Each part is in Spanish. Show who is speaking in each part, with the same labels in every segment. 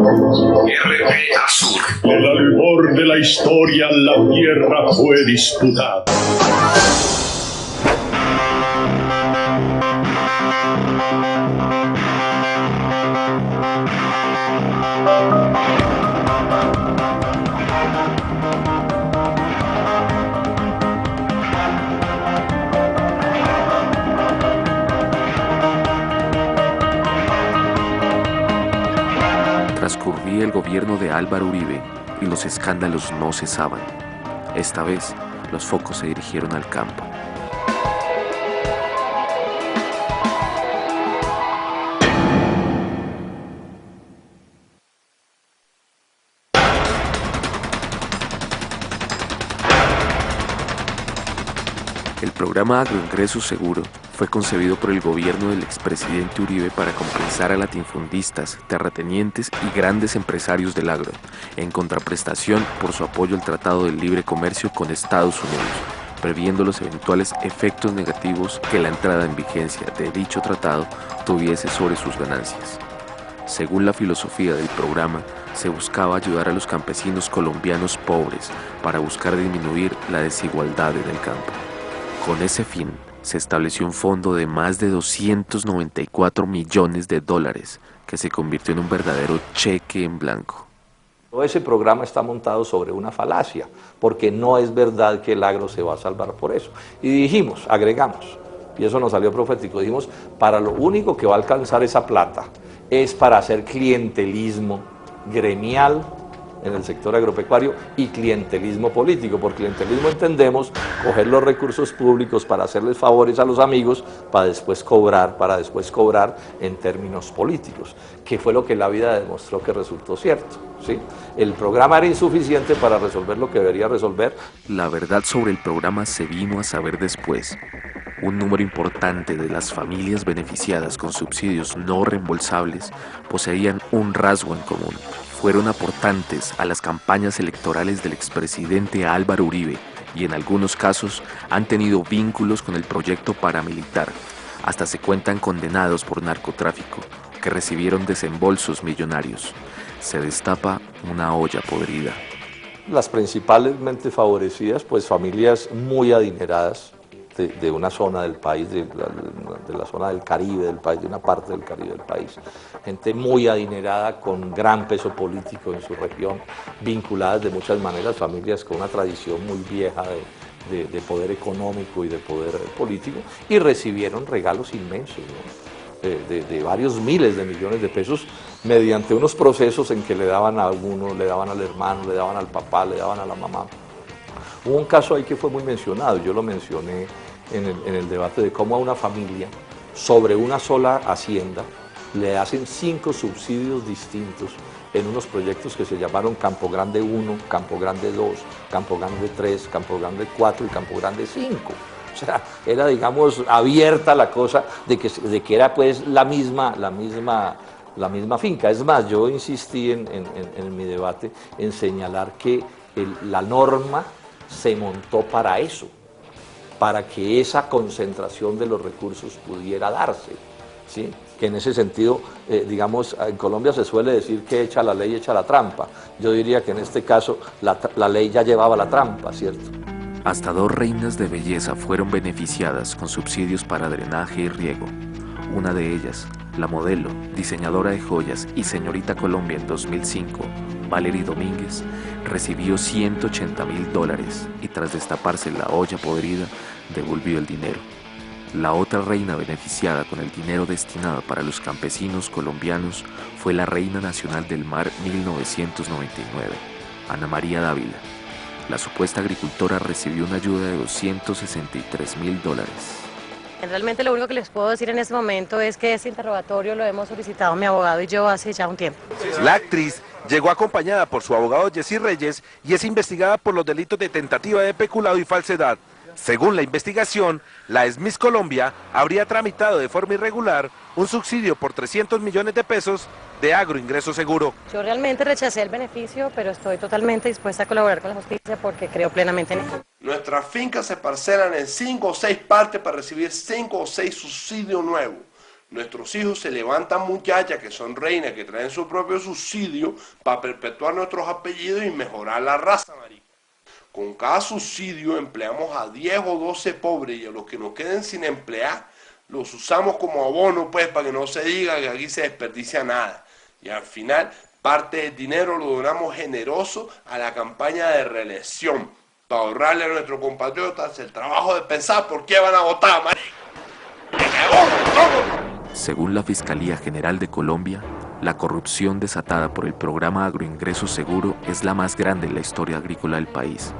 Speaker 1: RP Azur.
Speaker 2: El albor de la historia, la tierra fue disputada.
Speaker 3: Transcurría el gobierno de Álvaro Uribe y los escándalos no cesaban. Esta vez, los focos se dirigieron al campo. El programa Agroingreso Seguro fue concebido por el gobierno del expresidente Uribe para compensar a latifundistas, terratenientes y grandes empresarios del agro, en contraprestación por su apoyo al Tratado de Libre Comercio con Estados Unidos, previendo los eventuales efectos negativos que la entrada en vigencia de dicho tratado tuviese sobre sus ganancias. Según la filosofía del programa, se buscaba ayudar a los campesinos colombianos pobres para buscar disminuir la desigualdad en el campo. Con ese fin, se estableció un fondo de más de 294 millones de dólares que se convirtió en un verdadero cheque en blanco.
Speaker 4: Todo ese programa está montado sobre una falacia, porque no es verdad que el agro se va a salvar por eso. Y dijimos, agregamos, y eso nos salió profético, dijimos, para lo único que va a alcanzar esa plata es para hacer clientelismo gremial en el sector agropecuario y clientelismo político. Por clientelismo entendemos coger los recursos públicos para hacerles favores a los amigos para después cobrar en términos políticos, que fue lo que la vida demostró que resultó cierto, ¿sí? El programa era insuficiente para resolver lo que debería resolver.
Speaker 3: La verdad sobre el programa se vino a saber después. Un número importante de las familias beneficiadas con subsidios no reembolsables poseían un rasgo en común. Fueron aportantes a las campañas electorales del expresidente Álvaro Uribe y en algunos casos han tenido vínculos con el proyecto paramilitar. Hasta se cuentan condenados por narcotráfico, que recibieron desembolsos millonarios. Se destapa una olla podrida.
Speaker 4: Las principalmente favorecidas, pues familias muy adineradas de una zona del país, de la zona del Caribe del país, de una parte del Caribe del país. Gente muy adinerada, con gran peso político en su región, vinculadas de muchas maneras, familias con una tradición muy vieja de poder económico y de poder político, y recibieron regalos inmensos, ¿no? de varios miles de millones de pesos mediante unos procesos en que le daban a uno, le daban al hermano, le daban al papá, le daban a la mamá. Hubo un caso ahí que fue muy mencionado, yo lo mencioné en el debate de cómo a una familia sobre una sola hacienda le hacen 5 subsidios distintos en unos proyectos que se llamaron Campo Grande 1, Campo Grande 2, Campo Grande 3, Campo Grande 4 y Campo Grande 5. O sea, era, digamos, abierta la cosa de que era pues la misma finca. Es más, yo insistí en mi debate en señalar que la norma se montó para eso, para que esa concentración de los recursos pudiera darse, ¿sí? Que en ese sentido, digamos, en Colombia se suele decir que echa la ley, echa la trampa. Yo diría que en este caso la ley ya llevaba la trampa, ¿cierto?
Speaker 3: Hasta 2 reinas de belleza fueron beneficiadas con subsidios para drenaje y riego. Una de ellas, la modelo, diseñadora de joyas y señorita Colombia en 2005, Valery Domínguez, recibió $180.000 y tras destaparse la olla podrida, devolvió el dinero. La otra reina beneficiada con el dinero destinado para los campesinos colombianos fue la Reina Nacional del Mar 1999, Ana María Dávila. La supuesta agricultora recibió una ayuda de $263.000.
Speaker 5: Realmente lo único que les puedo decir en este momento es que este interrogatorio lo hemos solicitado mi abogado y yo hace ya un tiempo.
Speaker 6: La actriz llegó acompañada por su abogado Jessy Reyes y es investigada por los delitos de tentativa de peculado y falsedad. Según la investigación, la ex Miss Colombia habría tramitado de forma irregular un subsidio por 300 millones de pesos de Agroingreso Seguro.
Speaker 5: Yo realmente rechacé el beneficio, pero estoy totalmente dispuesta a colaborar con la justicia porque creo plenamente en ello.
Speaker 7: Nuestras fincas se parcelan en 5 o 6 partes para recibir 5 o 6 subsidios nuevos.
Speaker 1: Nuestros hijos se levantan muchachas que son reinas, que traen su propio subsidio para perpetuar nuestros apellidos y mejorar la raza, marica. Con cada subsidio empleamos a 10 o 12 pobres y a los que nos queden sin emplear los usamos como abono, pues, para que no se diga que aquí se desperdicia nada. Y al final, parte del dinero lo donamos generoso a la campaña de reelección, para ahorrarle a nuestros compatriotas el trabajo de pensar por qué van a votar, marica.
Speaker 3: Según la Fiscalía General de Colombia, la corrupción desatada por el programa Agroingreso Seguro es la más grande en la historia agrícola del país.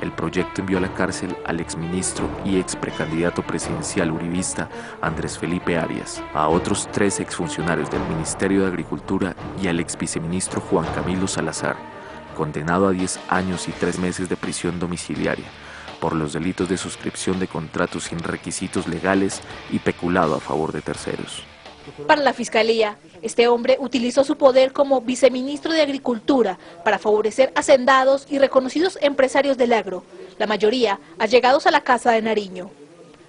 Speaker 3: El proyecto envió a la cárcel al exministro y ex precandidato presidencial uribista Andrés Felipe Arias, a otros 3 exfuncionarios del Ministerio de Agricultura y al ex viceministro Juan Camilo Salazar, condenado a 10 años y 3 meses de prisión domiciliaria por los delitos de suscripción de contratos sin requisitos legales y peculado a favor de terceros.
Speaker 7: Para la Fiscalía, este hombre utilizó su poder como viceministro de Agricultura para favorecer hacendados y reconocidos empresarios del agro, la mayoría allegados a la Casa de Nariño.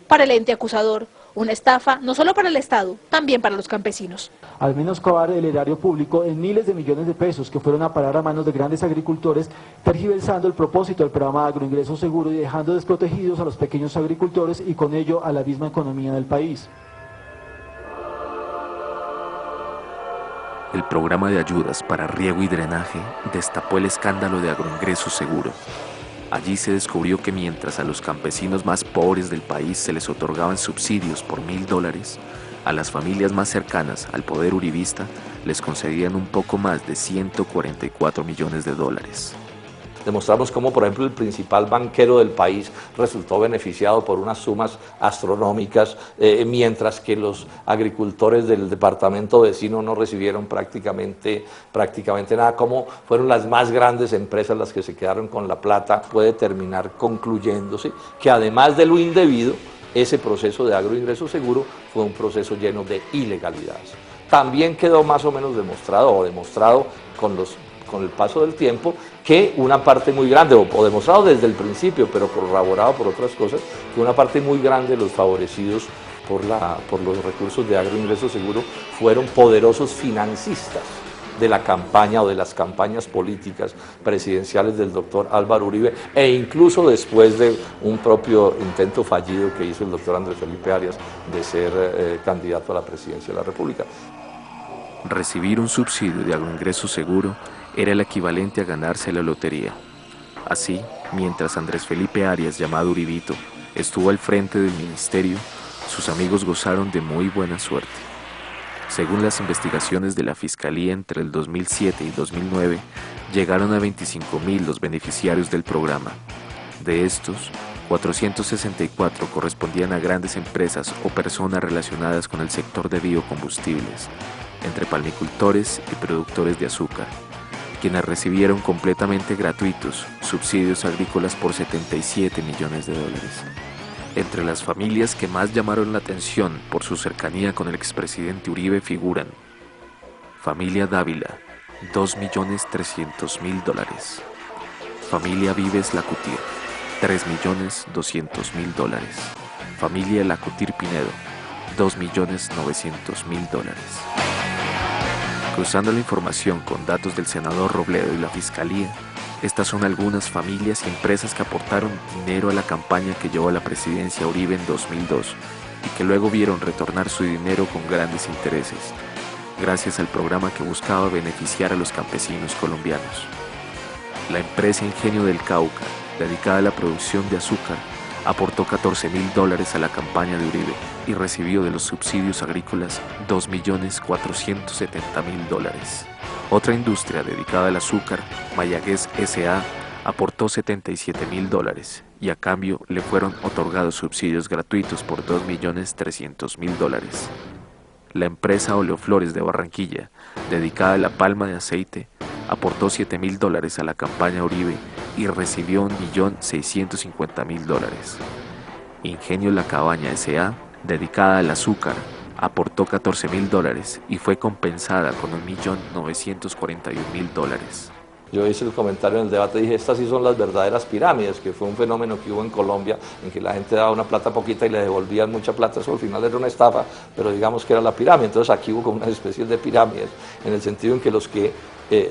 Speaker 7: Para el ente acusador, una estafa no solo para el Estado, también para los campesinos.
Speaker 8: Al menoscabar el erario público en miles de millones de pesos que fueron a parar a manos de grandes agricultores, tergiversando el propósito del programa Agroingreso Seguro y dejando desprotegidos a los pequeños agricultores y con ello a la misma economía del país.
Speaker 3: El programa de ayudas para riego y drenaje destapó el escándalo de Agroingreso Seguro. Allí se descubrió que mientras a los campesinos más pobres del país se les otorgaban subsidios por $1.000, a las familias más cercanas al poder uribista les concedían un poco más de $144 millones.
Speaker 4: Demostramos cómo, por ejemplo, el principal banquero del país resultó beneficiado por unas sumas astronómicas, mientras que los agricultores del departamento vecino no recibieron prácticamente nada. Cómo fueron las más grandes empresas las que se quedaron con la plata. Puede terminar concluyéndose que además de lo indebido, ese proceso de agroingreso seguro fue un proceso lleno de ilegalidades. También quedó más o menos demostrado con el paso del tiempo, que una parte muy grande, o demostrado desde el principio, pero corroborado por otras cosas, que una parte muy grande de los favorecidos por los recursos de agroingreso seguro fueron poderosos financistas de la campaña o de las campañas políticas presidenciales del doctor Álvaro Uribe, e incluso después de un propio intento fallido que hizo el doctor Andrés Felipe Arias de ser candidato a la presidencia de la República.
Speaker 3: Recibir un subsidio de agroingreso seguro era el equivalente a ganarse la lotería. Así, mientras Andrés Felipe Arias, llamado Uribito, estuvo al frente del ministerio, sus amigos gozaron de muy buena suerte. Según las investigaciones de la Fiscalía, entre el 2007 y 2009, llegaron a 25.000 los beneficiarios del programa. De estos, 464 correspondían a grandes empresas o personas relacionadas con el sector de biocombustibles, entre palmicultores y productores de azúcar, quienes recibieron completamente gratuitos subsidios agrícolas por $77 millones. Entre las familias que más llamaron la atención por su cercanía con el expresidente Uribe figuran: Familia Dávila, $2.300.000. Familia Vives Lacutir, $3.200.000. Familia Lacutir Pinedo, $2.900.000. Cruzando la información con datos del senador Robledo y la Fiscalía, estas son algunas familias y empresas que aportaron dinero a la campaña que llevó a la presidencia Uribe en 2002 y que luego vieron retornar su dinero con grandes intereses, gracias al programa que buscaba beneficiar a los campesinos colombianos. La empresa Ingenio del Cauca, dedicada a la producción de azúcar, aportó $14.000 a la campaña de Uribe y recibió de los subsidios agrícolas $2.470.000. Otra industria dedicada al azúcar, Mayaguez S.A., aportó $77.000 y a cambio le fueron otorgados subsidios gratuitos por $2.300.000. La empresa Oleoflores de Barranquilla, dedicada a la palma de aceite, aportó $7.000 a la campaña Uribe y recibió $1.650.000. Ingenio La Cabaña S.A., dedicada al azúcar, aportó $14.000 y fue compensada con $1.941.000.
Speaker 4: Yo hice el comentario en el debate, dije, estas sí son las verdaderas pirámides, que fue un fenómeno que hubo en Colombia, en que la gente daba una plata poquita y le devolvían mucha plata, eso al final era una estafa, pero digamos que era la pirámide. Entonces aquí hubo como una especie de pirámides, en el sentido en que los que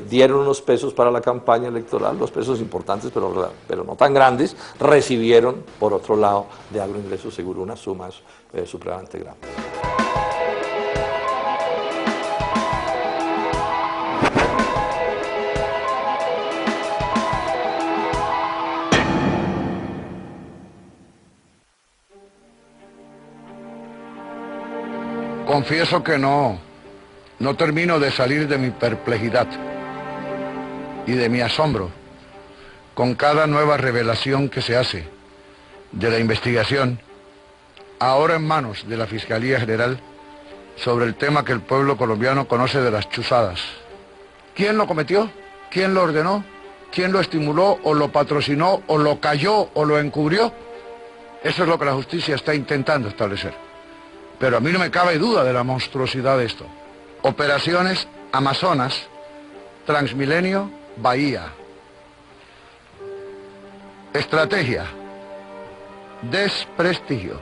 Speaker 4: dieron unos pesos para la campaña electoral, los pesos importantes, pero no tan grandes, recibieron, por otro lado, de Agroingreso Seguro unas sumas supremamente grandes.
Speaker 9: Confieso que no termino de salir de mi perplejidad y de mi asombro con cada nueva revelación que se hace de la investigación, ahora en manos de la Fiscalía General, sobre el tema que el pueblo colombiano conoce de las chuzadas. ¿Quién lo cometió? ¿Quién lo ordenó? ¿Quién lo estimuló o lo patrocinó o lo cayó o lo encubrió? Eso es lo que la justicia está intentando establecer. Pero a mí no me cabe duda de la monstruosidad de esto. Operaciones Amazonas, Transmilenio, Bahía. Estrategia, desprestigio,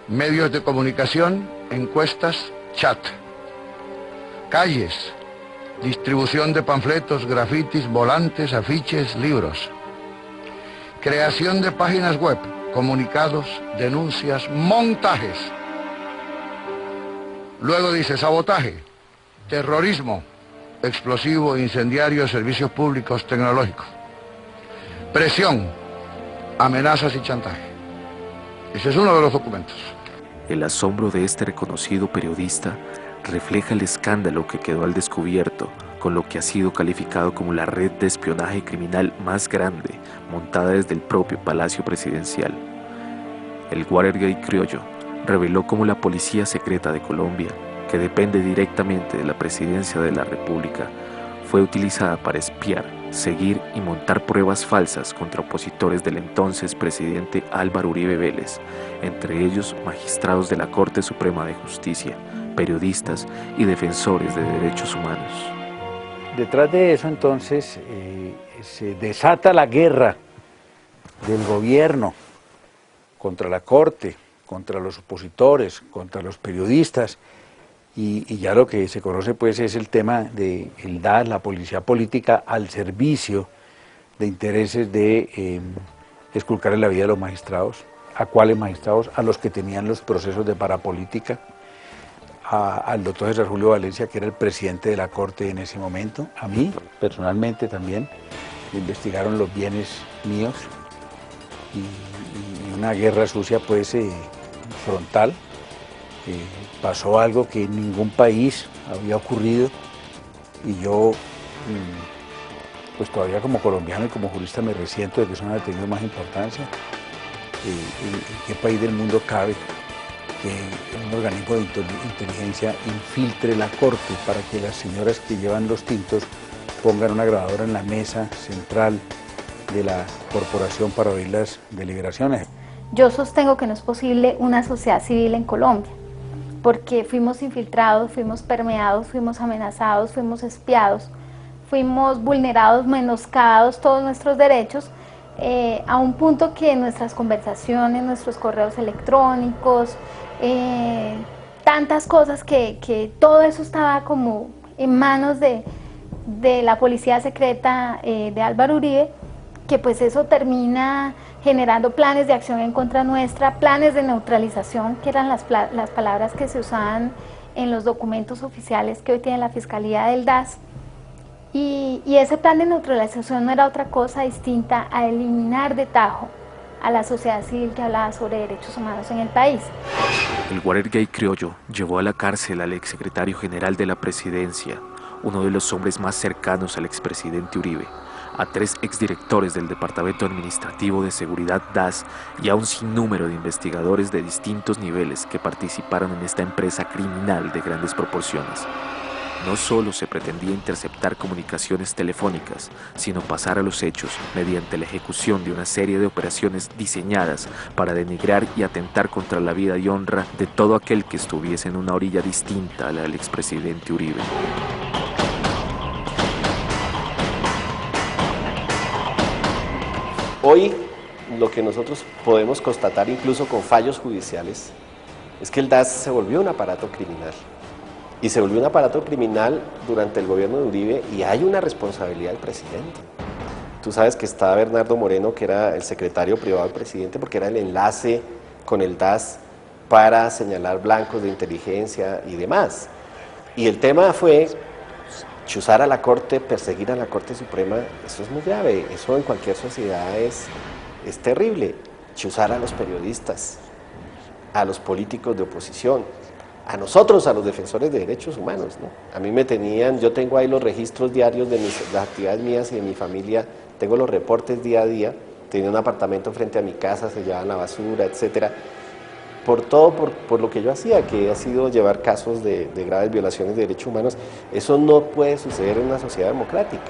Speaker 9: medios de comunicación, encuestas, chat. Calles, distribución de panfletos, grafitis, volantes, afiches, libros. Creación de páginas web, comunicados, denuncias, montajes. Luego dice sabotaje, terrorismo, explosivo, incendiario, servicios públicos, tecnológicos. Presión, amenazas y chantaje. Ese es uno de los documentos.
Speaker 3: El asombro de este reconocido periodista refleja el escándalo que quedó al descubierto con lo que ha sido calificado como la red de espionaje criminal más grande montada desde el propio Palacio Presidencial. El Watergate criollo reveló cómo la Policía Secreta de Colombia, que depende directamente de la Presidencia de la República, fue utilizada para espiar, seguir y montar pruebas falsas contra opositores del entonces presidente Álvaro Uribe Vélez, entre ellos magistrados de la Corte Suprema de Justicia, periodistas y defensores de derechos humanos.
Speaker 10: Detrás de eso entonces se desata la guerra del gobierno contra la Corte, contra los opositores, contra los periodistas, y ya lo que se conoce pues es el tema de el DAS, la policía política, al servicio de intereses de esculcar la vida de los magistrados. ¿A cuáles magistrados? A los que tenían los procesos de parapolítica, al doctor César Julio Valencia, que era el presidente de la Corte en ese momento, a mí personalmente también, investigaron los bienes míos, y una guerra sucia pues frontal. Pasó algo que en ningún país había ocurrido, y yo pues todavía como colombiano y como jurista me resiento de que eso no haya tenido más importancia. ¿En qué país del mundo cabe que un organismo de inteligencia infiltre la Corte para que las señoras que llevan los tintos pongan una grabadora en la mesa central de la corporación para oír las deliberaciones?
Speaker 11: Yo sostengo que no es posible una sociedad civil en Colombia, porque fuimos infiltrados, fuimos permeados, fuimos amenazados, fuimos espiados, fuimos vulnerados, menoscabados todos nuestros derechos, a un punto que nuestras conversaciones, nuestros correos electrónicos, tantas cosas que todo eso estaba como en manos de la policía secreta de Álvaro Uribe, que pues eso termina generando planes de acción en contra nuestra, planes de neutralización, que eran las palabras que se usaban en los documentos oficiales que hoy tiene la Fiscalía del DAS. Y ese plan de neutralización no era otra cosa distinta a eliminar de tajo a la sociedad civil que hablaba sobre derechos humanos en el país.
Speaker 3: El Watergate criollo llevó a la cárcel al exsecretario general de la Presidencia, uno de los hombres más cercanos al expresidente Uribe, a 3 exdirectores del Departamento Administrativo de Seguridad DAS y a un sinnúmero de investigadores de distintos niveles que participaron en esta empresa criminal de grandes proporciones. No solo se pretendía interceptar comunicaciones telefónicas, sino pasar a los hechos mediante la ejecución de una serie de operaciones diseñadas para denigrar y atentar contra la vida y honra de todo aquel que estuviese en una orilla distinta a la del expresidente Uribe.
Speaker 12: Hoy lo que nosotros podemos constatar incluso con fallos judiciales es que el DAS se volvió un aparato criminal. Y se volvió un aparato criminal durante el gobierno de Uribe y hay una responsabilidad del presidente. Tú sabes que está Bernardo Moreno, que era el secretario privado del presidente, porque era el enlace con el DAS para señalar blancos de inteligencia y demás. Y el tema fue chuzar a la Corte, perseguir a la Corte Suprema. Eso es muy grave, eso en cualquier sociedad es terrible. Chuzar a los periodistas, a los políticos de oposición, a nosotros, a los defensores de derechos humanos, ¿no? A mí me tenían, yo tengo ahí los registros diarios de las actividades mías y de mi familia, tengo los reportes día a día, tenía un apartamento frente a mi casa, se llevaban la basura, etcétera, por todo, por lo que yo hacía, que ha sido llevar casos de graves violaciones de derechos humanos. Eso no puede suceder en una sociedad democrática.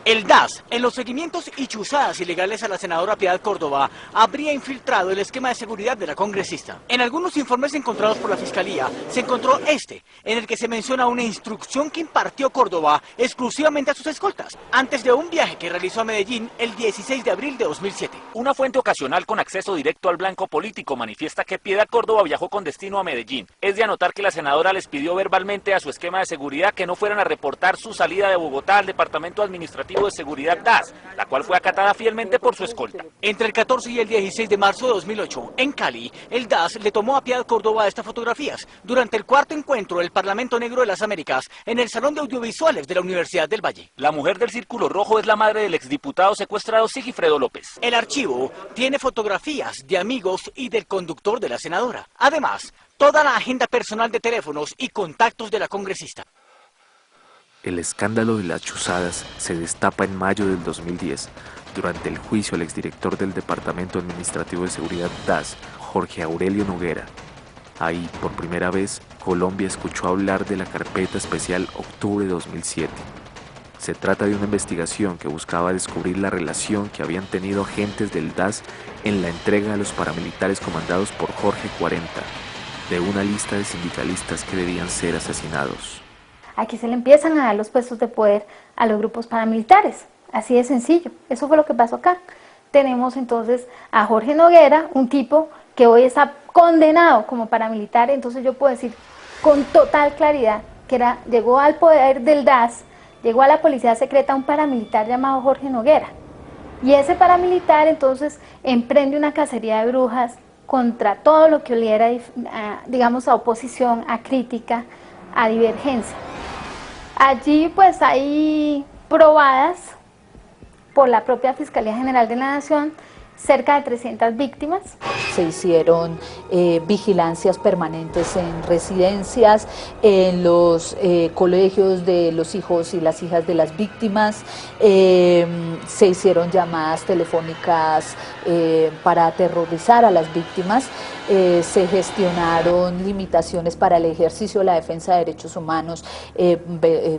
Speaker 13: El DAS, en los seguimientos y chuzadas ilegales a la senadora Piedad Córdoba, habría infiltrado el esquema de seguridad de la congresista. En algunos informes encontrados por la Fiscalía, se encontró en el que se menciona una instrucción que impartió Córdoba exclusivamente a sus escoltas, antes de un viaje que realizó a Medellín el 16 de abril de 2007.
Speaker 14: Una fuente ocasional con acceso directo al blanco político manifiesta que Piedad Córdoba viajó con destino a Medellín. Es de anotar que la senadora les pidió verbalmente a su esquema de seguridad que no fueran a reportar su salida de Bogotá al Departamento Administrativo de Seguridad DAS, la cual fue acatada fielmente por su escolta.
Speaker 13: Entre el 14 y el 16 de marzo de 2008, en Cali, el DAS le tomó a Piedad Córdoba estas fotografías durante el cuarto encuentro del Parlamento Negro de las Américas en el Salón de Audiovisuales de la Universidad del Valle.
Speaker 14: La mujer del Círculo Rojo es la madre del exdiputado secuestrado Sigifredo López.
Speaker 13: El archivo tiene fotografías de amigos y del conductor de la senadora. Además, toda la agenda personal de teléfonos y contactos de la congresista.
Speaker 3: El escándalo de las chuzadas se destapa en mayo del 2010, durante el juicio al exdirector del Departamento Administrativo de Seguridad DAS, Jorge Aurelio Noguera. Ahí, por primera vez, Colombia escuchó hablar de la carpeta especial Octubre 2007. Se trata de una investigación que buscaba descubrir la relación que habían tenido agentes del DAS en la entrega a los paramilitares comandados por Jorge 40, de una lista de sindicalistas que debían ser asesinados.
Speaker 11: Aquí se le empiezan a dar los puestos de poder a los grupos paramilitares, así de sencillo. Eso fue lo que pasó acá. Tenemos entonces a Jorge Noguera, un tipo que hoy está condenado como paramilitar, entonces yo puedo decir con total claridad que llegó al poder del DAS, llegó a la policía secreta un paramilitar llamado Jorge Noguera. Y ese paramilitar entonces emprende una cacería de brujas contra todo lo que oliera, digamos, a oposición, a crítica, a divergencia. Allí pues hay probadas por la propia Fiscalía General de la Nación cerca de 300 víctimas.
Speaker 7: Se hicieron vigilancias permanentes en residencias, en los colegios de los hijos y las hijas de las víctimas, se hicieron llamadas telefónicas para aterrorizar a las víctimas, se gestionaron limitaciones para el ejercicio de la defensa de derechos humanos,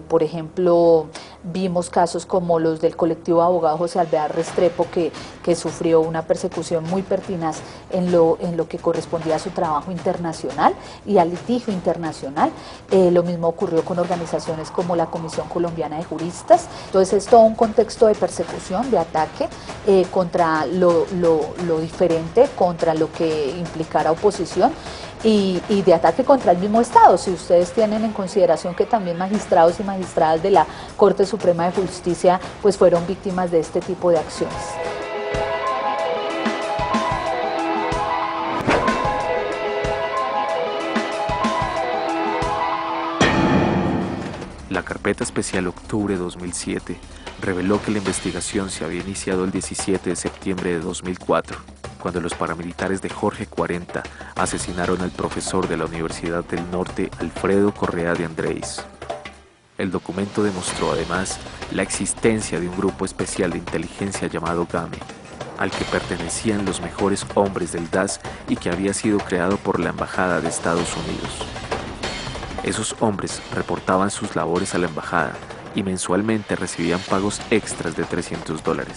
Speaker 7: por ejemplo, vimos casos como los del colectivo abogado José Alvear Restrepo que sufrió una persecución muy pertinaz en lo que correspondía a su trabajo internacional y al litigio internacional. Lo mismo ocurrió con organizaciones como la Comisión Colombiana de Juristas. Entonces es todo un contexto de persecución, de ataque contra lo diferente, contra lo que implicara oposición y de ataque contra el mismo Estado. Si ustedes tienen en consideración que también magistrados y magistradas de la Corte Suprema de Justicia pues fueron víctimas de este tipo de acciones.
Speaker 3: La carpeta especial Octubre 2007 reveló que la investigación se había iniciado el 17 de septiembre de 2004, cuando los paramilitares de Jorge 40 asesinaron al profesor de la Universidad del Norte, Alfredo Correa de Andrés. El documento demostró además la existencia de un grupo especial de inteligencia llamado GAME, al que pertenecían los mejores hombres del DAS y que había sido creado por la Embajada de Estados Unidos. Esos hombres reportaban sus labores a la embajada y mensualmente recibían pagos extras de $300.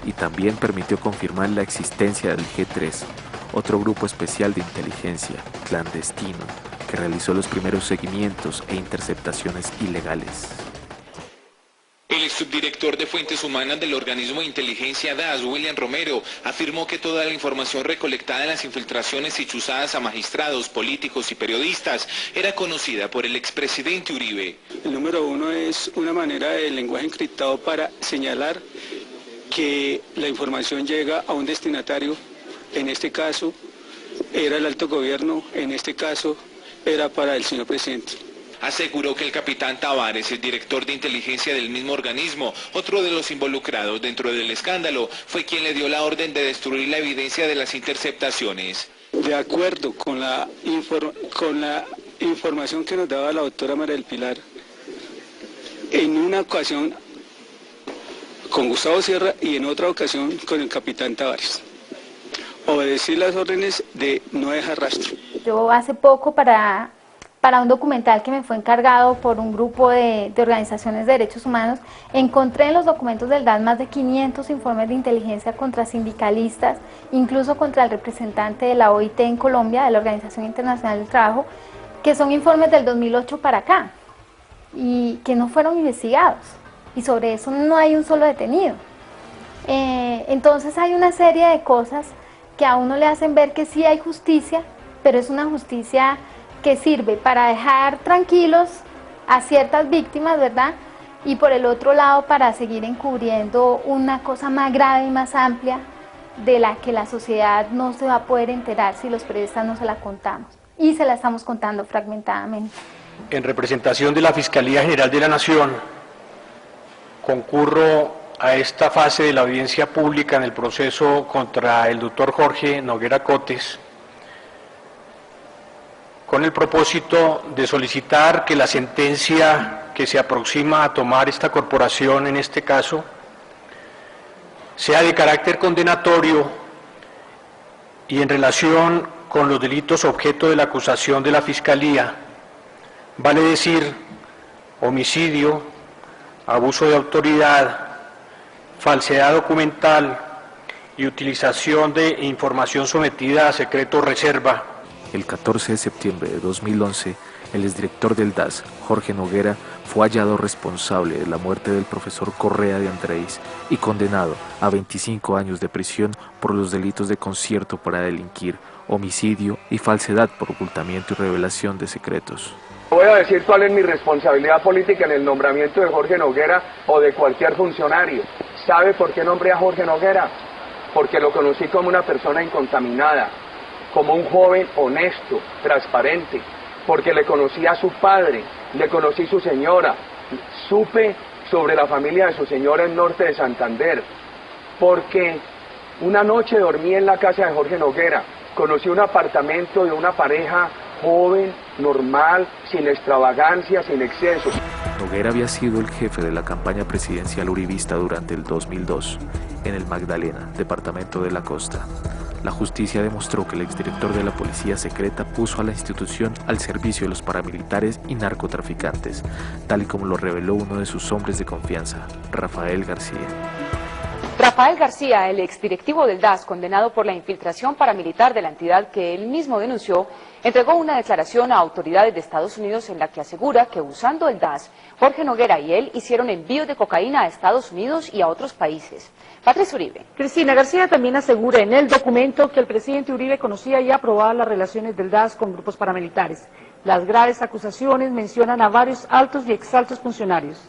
Speaker 3: Y también permitió confirmar la existencia del G3, otro grupo especial de inteligencia, clandestino, que realizó los primeros seguimientos e interceptaciones ilegales.
Speaker 15: El subdirector de Fuentes Humanas del organismo de inteligencia DAS, William Romero, afirmó que toda la información recolectada en las infiltraciones y chuzadas a magistrados, políticos y periodistas era conocida por el expresidente Uribe.
Speaker 16: El número 1 es una manera de lenguaje encriptado para señalar que la información llega a un destinatario. En este caso era el alto gobierno, en este caso era para el señor presidente.
Speaker 15: Aseguró que el capitán Tavares, el director de inteligencia del mismo organismo, otro de los involucrados dentro del escándalo, fue quien le dio la orden de destruir la evidencia de las interceptaciones.
Speaker 16: De acuerdo con la información que nos daba la doctora María del Pilar, en una ocasión con Gustavo Sierra y en otra ocasión con el capitán Tavares. Obedecí las órdenes de no dejar rastro.
Speaker 11: Yo hace poco para un documental que me fue encargado por un grupo de organizaciones de derechos humanos, encontré en los documentos del DAS más de 500 informes de inteligencia contra sindicalistas, incluso contra el representante de la OIT en Colombia, de la Organización Internacional del Trabajo, que son informes del 2008 para acá y que no fueron investigados, y sobre eso no hay un solo detenido. Entonces hay una serie de cosas que a uno le hacen ver que sí hay justicia, pero es una justicia que sirve para dejar tranquilos a ciertas víctimas, ¿verdad? Y por el otro lado para seguir encubriendo una cosa más grave y más amplia de la que la sociedad no se va a poder enterar si los periodistas no se la contamos. Y se la estamos contando fragmentadamente.
Speaker 17: En representación de la Fiscalía General de la Nación, concurro a esta fase de la audiencia pública en el proceso contra el doctor Jorge Noguera Cotes, con el propósito de solicitar que la sentencia que se aproxima a tomar esta corporación en este caso sea de carácter condenatorio y en relación con los delitos objeto de la acusación de la Fiscalía, vale decir, homicidio, abuso de autoridad, falsedad documental y utilización de información sometida a secreto o reserva.
Speaker 3: El 14 de septiembre de 2011, el exdirector del DAS, Jorge Noguera, fue hallado responsable de la muerte del profesor Correa de Andrés y condenado a 25 años de prisión por los delitos de concierto para delinquir, homicidio y falsedad por ocultamiento y revelación de secretos.
Speaker 18: Voy a decir cuál es mi responsabilidad política en el nombramiento de Jorge Noguera o de cualquier funcionario. ¿Sabe por qué nombré a Jorge Noguera? Porque lo conocí como una persona incontaminada, como un joven honesto, transparente, porque le conocí a su padre, le conocí su señora, supe sobre la familia de su señora en Norte de Santander, porque una noche dormí en la casa de Jorge Noguera, conocí un apartamento de una pareja joven, normal, sin extravagancia, sin excesos.
Speaker 3: Noguera había sido el jefe de la campaña presidencial uribista durante el 2002, en el Magdalena, departamento de la Costa. La justicia demostró que el exdirector de la policía secreta puso a la institución al servicio de los paramilitares y narcotraficantes, tal y como lo reveló uno de sus hombres de confianza, Rafael García.
Speaker 19: Rafael García, el exdirectivo del DAS, condenado por la infiltración paramilitar de la entidad que él mismo denunció, entregó una declaración a autoridades de Estados Unidos en la que asegura que usando el DAS, Jorge Noguera y él hicieron envíos de cocaína a Estados Unidos y a otros países. Patricia Uribe.
Speaker 20: Cristina García también asegura en el documento que el presidente Uribe conocía y aprobaba las relaciones del DAS con grupos paramilitares. Las graves acusaciones mencionan a varios altos y exaltos funcionarios.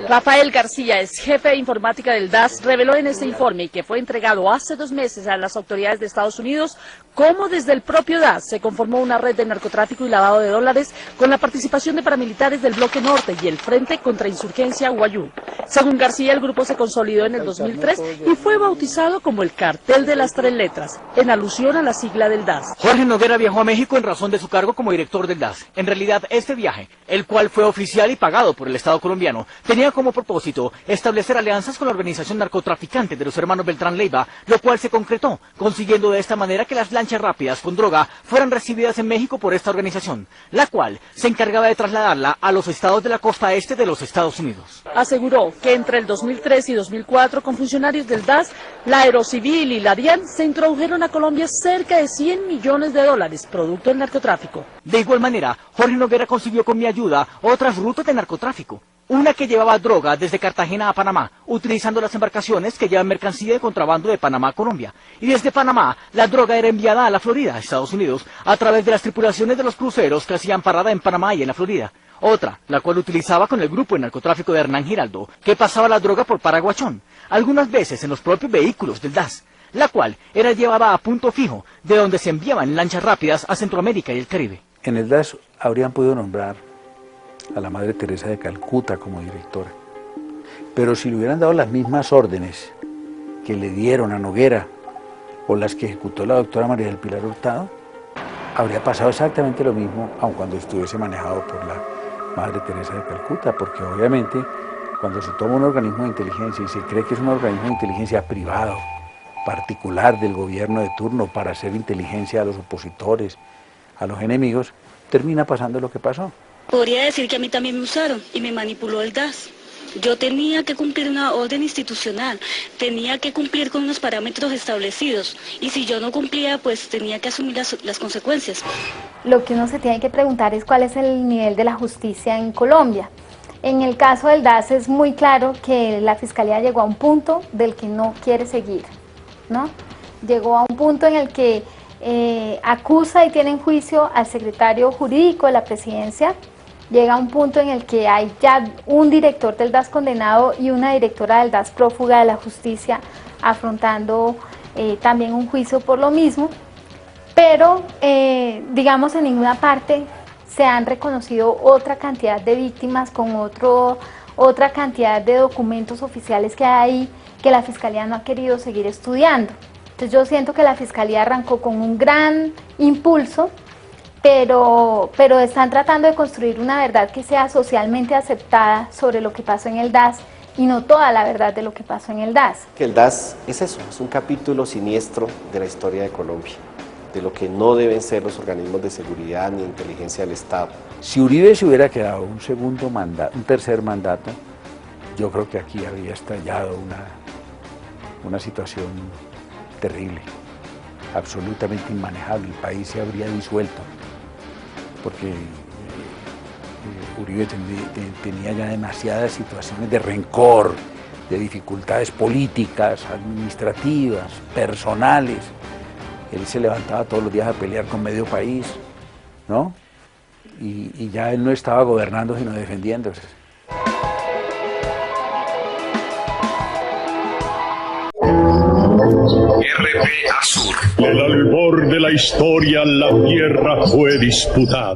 Speaker 21: Rafael García, ex jefe de informática del DAS, reveló en este informe que fue entregado hace 2 meses a las autoridades de Estados Unidos cómo desde el propio DAS se conformó una red de narcotráfico y lavado de dólares con la participación de paramilitares del Bloque Norte y el Frente contra Insurgencia Guayú. Según García, el grupo se consolidó en el 2003 y fue bautizado como el Cartel de las 3 letras, en alusión a la sigla del DAS.
Speaker 13: Jorge Noguera viajó a México en razón de su cargo como director del DAS. En realidad, este viaje, el cual fue oficial y pagado por el Estado colombiano, tenía como propósito establecer alianzas con la organización narcotraficante de los hermanos Beltrán Leiva, lo cual se concretó, consiguiendo de esta manera que las lanchas rápidas con droga fueran recibidas en México por esta organización, la cual se encargaba de trasladarla a los estados de la costa este de los Estados Unidos.
Speaker 21: Aseguró que entre el 2003 y 2004, con funcionarios del DAS, la Aerocivil y la DIAN se introdujeron a Colombia cerca de 100 millones de dólares, producto del narcotráfico.
Speaker 13: De igual manera, Jorge Noguera consiguió con mi ayuda otras rutas de narcotráfico. Una que llevaba droga desde Cartagena a Panamá, utilizando las embarcaciones que llevan mercancía de contrabando de Panamá a Colombia. Y desde Panamá, la droga era enviada a la Florida, Estados Unidos, a través de las tripulaciones de los cruceros que hacían parada en Panamá y en la Florida. Otra, la cual utilizaba con el grupo de narcotráfico de Hernán Giraldo, que pasaba la droga por Paraguachón, algunas veces en los propios vehículos del DAS, la cual era llevada a punto fijo, de donde se enviaban en lanchas rápidas a Centroamérica y el Caribe.
Speaker 10: En el DAS habrían podido nombrar a la Madre Teresa de Calcuta como directora, pero si le hubieran dado las mismas órdenes que le dieron a Noguera o las que ejecutó la doctora María del Pilar Hurtado, habría pasado exactamente lo mismo, aun cuando estuviese manejado por la Madre Teresa de Calcuta, porque obviamente cuando se toma un organismo de inteligencia y se cree que es un organismo de inteligencia privado, particular del gobierno de turno para hacer inteligencia a los opositores, a los enemigos, termina pasando lo que pasó.
Speaker 2: Podría decir que a mí también me usaron y me manipuló el DAS. Yo tenía que cumplir una orden institucional, tenía que cumplir con unos parámetros establecidos y si yo no cumplía, pues tenía que asumir las consecuencias.
Speaker 11: Lo que uno se tiene que preguntar es cuál es el nivel de la justicia en Colombia. En el caso del DAS es muy claro que la Fiscalía llegó a un punto del que no quiere seguir, ¿no? Llegó a un punto en el que acusa y tiene en juicio al secretario jurídico de la presidencia. Llega a un punto en el que hay ya un director del DAS condenado y una directora del DAS prófuga de la justicia afrontando también un juicio por lo mismo, pero digamos en ninguna parte se han reconocido otra cantidad de víctimas con otra cantidad de documentos oficiales que hay ahí que la Fiscalía no ha querido seguir estudiando. Entonces yo siento que la Fiscalía arrancó con un gran impulso, pero están tratando de construir una verdad que sea socialmente aceptada sobre lo que pasó en el DAS y no toda la verdad de lo que pasó en el DAS.
Speaker 12: Que el DAS es eso, es un capítulo siniestro de la historia de Colombia, de lo que no deben ser los organismos de seguridad ni de inteligencia del Estado.
Speaker 10: Si Uribe se hubiera quedado un tercer mandato, yo creo que aquí habría estallado una situación terrible, absolutamente inmanejable. El país se habría disuelto, porque Uribe tenía ya demasiadas situaciones de rencor, de dificultades políticas, administrativas, personales. Él se levantaba todos los días a pelear con medio país, ¿no? Y ya él no estaba gobernando, sino defendiéndose.
Speaker 22: RPA Sur. El albor de la historia, la tierra fue disputada.